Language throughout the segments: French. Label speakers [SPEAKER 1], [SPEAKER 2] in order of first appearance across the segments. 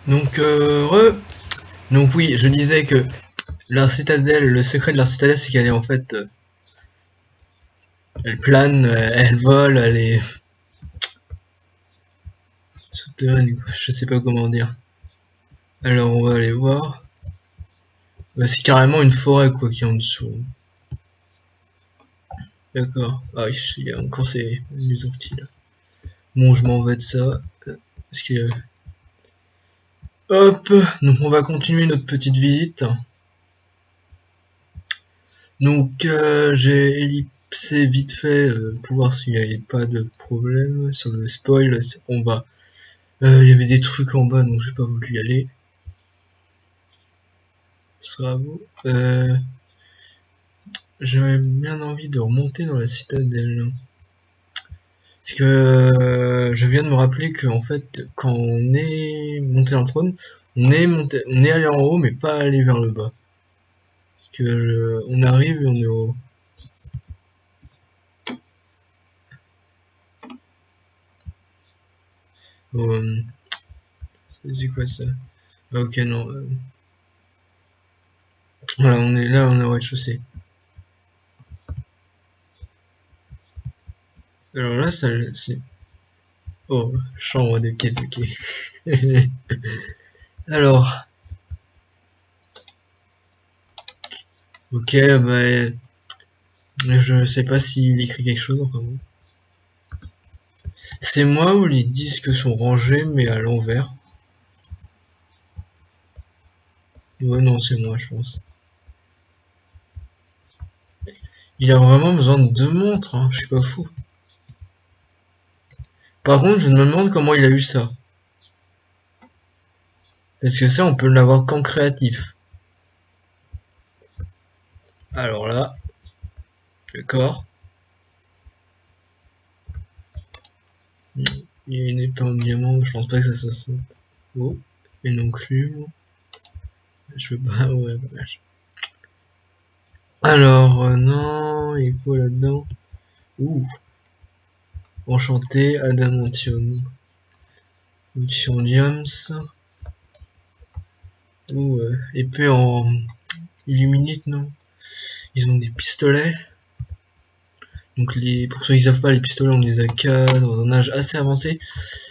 [SPEAKER 1] Donc, donc oui, je disais que leur citadelle, le secret de leur citadelle, c'est qu'elle est en fait, elle plane, elle vole, elle est souterraine, quoi. Je sais pas comment dire. Alors on va aller voir. Bah, c'est carrément une forêt quoi qui est en dessous. D'accord. Ah oui, il y a encore les orties là. Bon, je m'en vais de ça. Parce que hop, donc on va continuer notre petite visite. Donc j'ai ellipsé vite fait pour voir s'il n'y avait pas de problème sur le spoil. On va, il y avait des trucs en bas donc j'ai pas voulu y aller. Ce sera à vous. J'avais bien envie de remonter dans la citadelle. Parce que je viens de me rappeler que en fait, quand on est monté dans le trône, on est allé en haut, mais pas allé vers le bas. Parce que on arrive et on est au c'est quoi ça? Ah, ok, non. Voilà, on est là, on est au rez-de-chaussée. Alors là, ça, c'est. Oh, chambre de quête, ok. Alors, ok, bah, je sais pas s'il écrit quelque chose, enfin bon. C'est moi où les disques sont rangés, mais à l'envers. Ouais, non, c'est moi, je pense. Il a vraiment besoin de deux montres, hein, je suis pas fou. Par contre, je me demande comment il a eu ça. Parce que ça, on peut l'avoir qu'en créatif. Alors là, d'accord. Il y a une épée en diamant, je pense pas que ça soit ça. Oh, une enclume. Je veux pas, ouais, dommage. Alors, non, il y a quoi là-dedans? Ouh, enchanté, adamantium. Diams. Ouh, épée en illuminite, non? Ils ont des pistolets. Donc pour ceux qui savent pas, les pistolets on les a qu'à dans un âge assez avancé.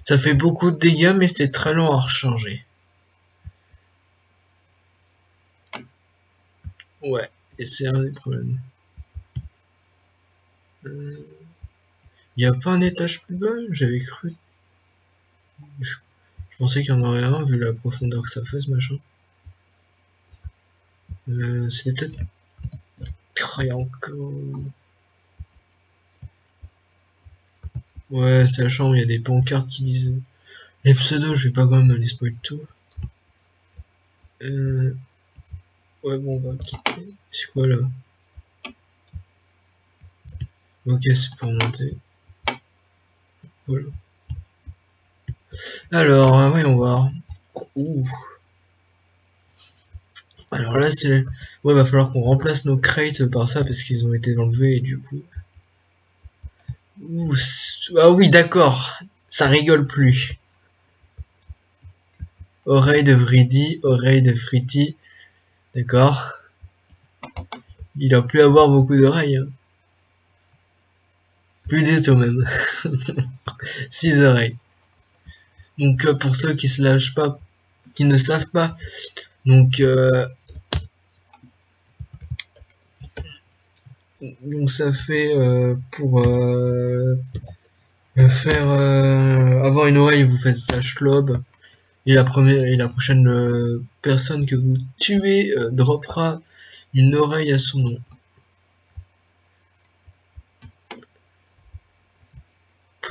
[SPEAKER 1] Ça fait beaucoup de dégâts mais c'est très long à recharger. Ouais, et c'est un des problèmes. Y a pas un étage plus bas? J'avais cru. Je pensais qu'il y en aurait un vu la profondeur que ça fait ce machin. C'était peut-être. Oh, y a encore. Ouais, c'est la chambre, il y a des pancartes qui disent. Les pseudos, je vais pas quand même les spoil tout. Ouais, bon, on va quitter. C'est quoi là? Ok, c'est pour monter. Voilà. Alors, voyons voir. Ouh. Alors là, c'est. Ouais, va falloir qu'on remplace nos crates par ça parce qu'ils ont été enlevés et du coup. Ouh. Ah oui, d'accord. Ça rigole plus. Oreille de Vridi, oreille de Fritty. D'accord. Il a pu avoir beaucoup d'oreilles. Hein. Plus du tout même. 6 oreilles. Donc pour ceux qui se lâchent pas, qui ne savent pas, donc ça fait pour faire avoir une oreille, vous faites slash lobe et la prochaine personne que vous tuez droppera une oreille à son nom.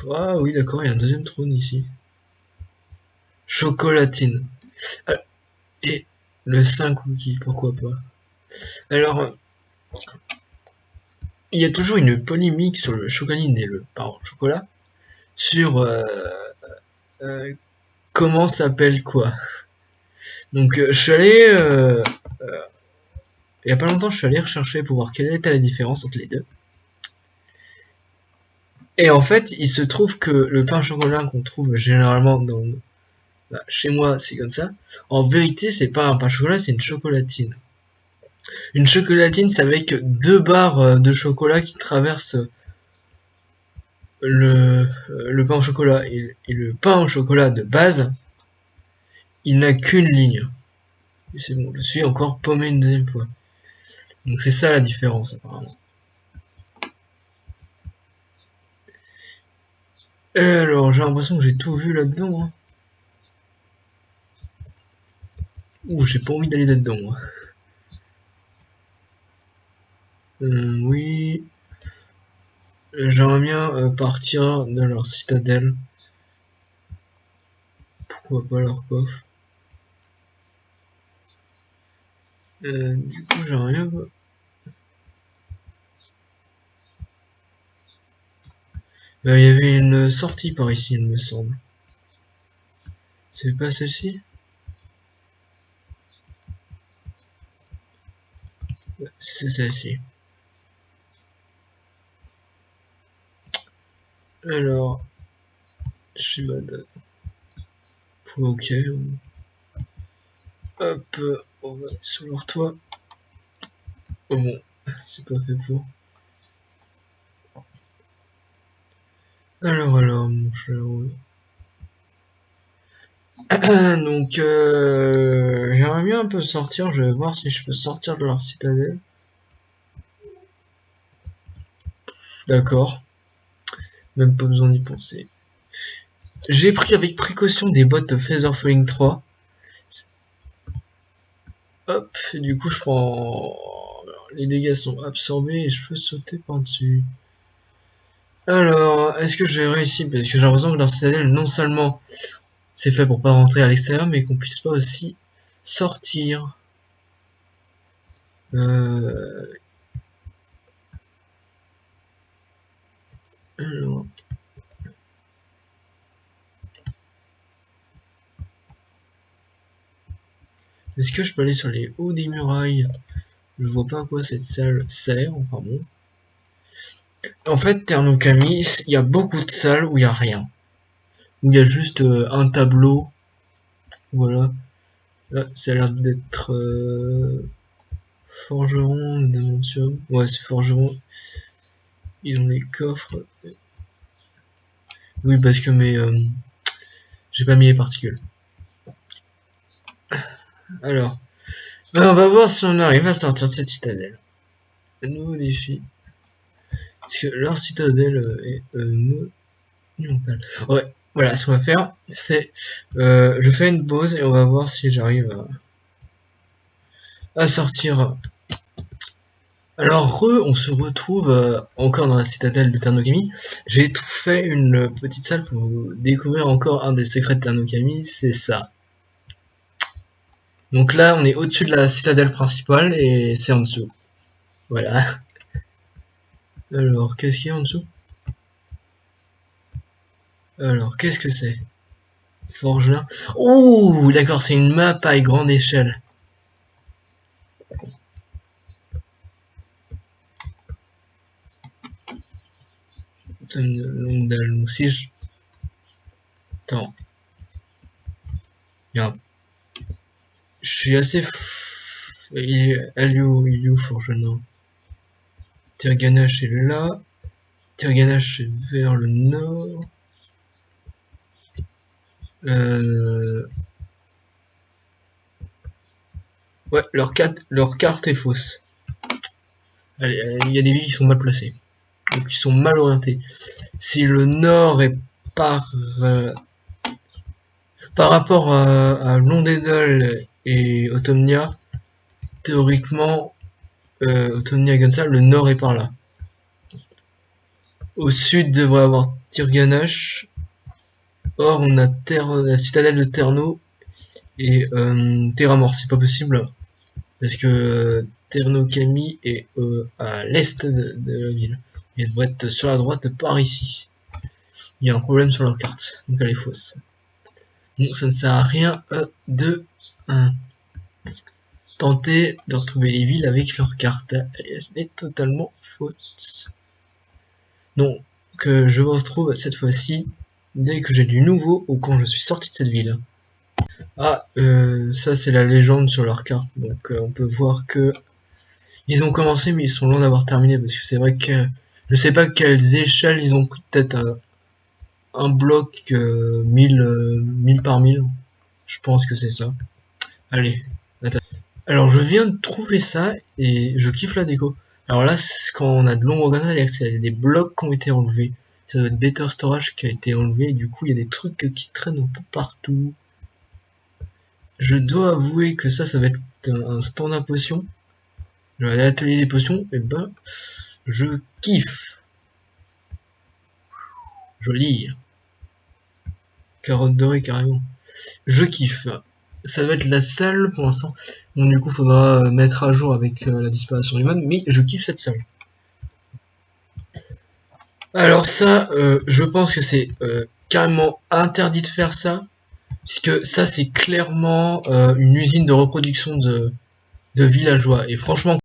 [SPEAKER 1] Ah oui d'accord, il y a un deuxième trône ici. Chocolatine. Et le 5 cookies, pourquoi pas. Alors, il y a toujours une polémique sur le chocolatine et le pardon, chocolat sur comment s'appelle quoi. Donc je suis allé il y a pas longtemps, je suis allé rechercher pour voir quelle était la différence entre les deux. Et en fait, il se trouve que le pain au chocolat qu'on trouve généralement Bah, chez moi, c'est comme ça. En vérité, c'est pas un pain au chocolat, c'est une chocolatine. Une chocolatine, c'est avec 2 barres de chocolat qui traversent le pain au chocolat. Et le pain au chocolat de base, il n'a qu'une ligne. Et c'est bon, je suis encore paumé une deuxième fois. Donc c'est ça la différence, apparemment. Et alors, j'ai l'impression que j'ai tout vu là-dedans. Hein. Ouh, j'ai pas envie d'aller là-dedans. Moi. Oui, j'aimerais bien partir de leur citadelle. Pourquoi pas leur coffre. Du coup, j'aimerais bien... Il y avait une sortie par ici, il me semble. C'est pas celle-ci? C'est celle-ci. Alors, je suis mode. Ok. Hop, on va sur leur toit. Oh bon, c'est pas fait pour. Alors, mon cher. Donc, j'aimerais bien un peu sortir. Je vais voir si je peux sortir de leur citadelle. D'accord. Même pas besoin d'y penser. J'ai pris avec précaution des bottes Feather Falling 3. Hop, et du coup je prends... Les dégâts sont absorbés et je peux sauter par-dessus. Alors, est-ce que je vais réussir? Parce que j'ai l'impression que leur citadelle, non seulement c'est fait pour pas rentrer à l'extérieur, mais qu'on puisse pas aussi sortir. Alors... Est-ce que je peux aller sur les hauts des murailles? Je vois pas à quoi cette salle sert, enfin bon. En fait, Ternokami, il y a beaucoup de salles où il y a rien. Où il y a juste un tableau. Voilà. Là, ça a l'air d'être forgeron, adamantium. Ouais, c'est forgeron. Ils ont des coffres. Oui, parce que j'ai pas mis les particules. Alors, on va voir si on arrive à sortir de cette citadelle. Un nouveau défi. Parce que leur citadelle est monumentale. Ouais, voilà, ce qu'on va faire, c'est... je fais une pause et on va voir si j'arrive à sortir. Alors, on se retrouve encore dans la citadelle de Ternokami. J'ai tout fait une petite salle pour découvrir encore un des secrets de Ternokami, c'est ça. Donc là, on est au-dessus de la citadelle principale et c'est en dessous. Voilà. Alors, qu'est-ce qu'il y a en dessous? Alors, qu'est-ce que c'est? Forgelin. Ouh, d'accord, c'est une map à grande échelle. C'est une longue dalle. Donc si je... Attends. Regarde. Je suis assez... Il est où Forgelin? Tirganache est là. Tirganache est vers le nord. Ouais, leur carte est fausse. Allez, il y a des villes qui sont mal placées. Donc qui sont mal orientées. Si le nord est par rapport à Londedal et Automnia, théoriquement, Automnia Gunsa, le nord est par là. Au sud devrait avoir Tirganash. Or, on a la citadelle de Terno et Terramort. C'est pas possible parce que Ternokami est à l'est de la ville. Et elle devrait être sur la droite par ici. Il y a un problème sur leur carte, donc elle est fausse. Donc ça ne sert à rien de tenter de retrouver les villes avec leur carte. Elle est totalement fausse. Donc je vous retrouve cette fois-ci dès que j'ai du nouveau ou quand je suis sorti de cette ville. Ah, ça c'est la légende sur leur carte, donc on peut voir que ils ont commencé mais ils sont loin d'avoir terminé, parce que c'est vrai que je sais pas quelles échelles ils ont pris, peut-être un bloc 1000 par 1000, je pense que c'est ça. Allez, attends. Alors je viens de trouver ça et je kiffe la déco. Alors là, quand on a de l'ombre grenade, il y a des blocs qui ont été enlevés. Ça doit être Better Storage qui a été enlevé, et du coup il y a des trucs qui traînent un peu partout. Je dois avouer que ça va être un stand à potions. Je vais aller à l'atelier des potions, et ben je kiffe. Joli. Carotte dorée carrément. Je kiffe. Ça va être la salle pour l'instant. Bon, du coup, faudra mettre à jour avec la disparition humaine, mais je kiffe cette salle. Alors ça, je pense que c'est carrément interdit de faire ça, puisque ça, c'est clairement une usine de reproduction de villageois. Et franchement,